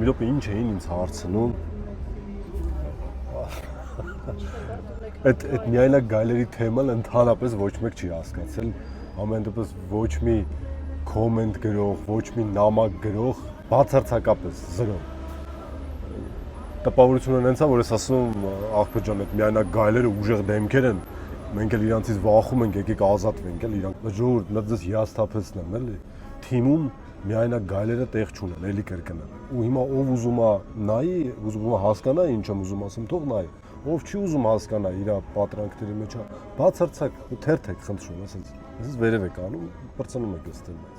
Մի րոպե ինչ էին ինձ հարցնում։ Այդ միայնակ գայլերի թեման ընդհանրապես ոչ մեկ չի հասկացել, ամեն դեպս ոչ մի կոմենտ գրող, ոչ մի նամակ գրող, բացարձակապես 0։ Տպավորությունը հենց է, որ ես ասում աղբեր ջան, այդ միայնակ գայլերը ուժեղ դեմքեր են, մենք էլ իրանցից վախում ենք, եկեք ազատվենք էլ իրանք։ Ժողովուրդ, նա դες հիասթափեցնեմ էլի։ Թիմում միայնակ գայլերը տեղ չունեն, էլի կրկնեմ։ Ու հիմա ով ուզում է նայի, ուզում է հասկանա ինչ եմ ուզում ասեմ, թող նայի։ Ով չի ուզում հասկանա իր պատրանքների մեջ, բացարձակ թերթ եք խնդրում, ասես վերև եք անում, բրցնում եք այս թեմայից։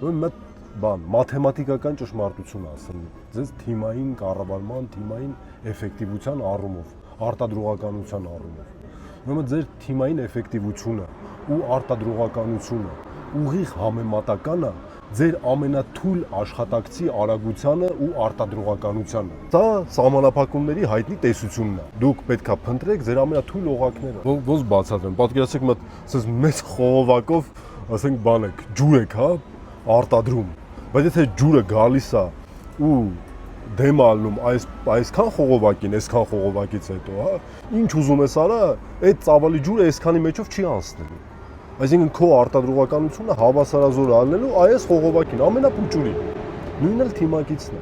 Ուրեմն մեծ բան, մաթեմատիկական ճշմարտություն ասեմ, ձեզ թիմային կառավարման, թիմային էֆեկտիվության առումով, արտադրողականության առումով։ Ուրեմն ձեր թիմային էֆեկտիվությունը ու արտադրողականությունը ուղիղ համեմատական է ձեր ամենաթույլ աշխատակցի արագությանը ու արտադրողականությանը։ Դա սահմանափակումների հայտնի տեսությունն է։ Դուք պետքա փնտրեք ձեր ամենաթույլ օղակները։ Ոնց բացատրեմ, պատկերացրեք ասես մեծ խողովակով, ասենք բան եք, ջուր եք, հա, արտադրում։ Բայց եթե ջուրը գալիս է ու դեմ ալնում այսքան խողովակին, այսքան խողովակից հետո, հա, ինչ ուզում ես արա, այդ ծավալի ջուրը այսքանի մեջով չի անցնելու։ Այսինքն քո արտադրողականությունը հավասարազոր ալնելու այս խողովակին, ամենապուճուրին։ Նույնն էլ թիմակիցն է։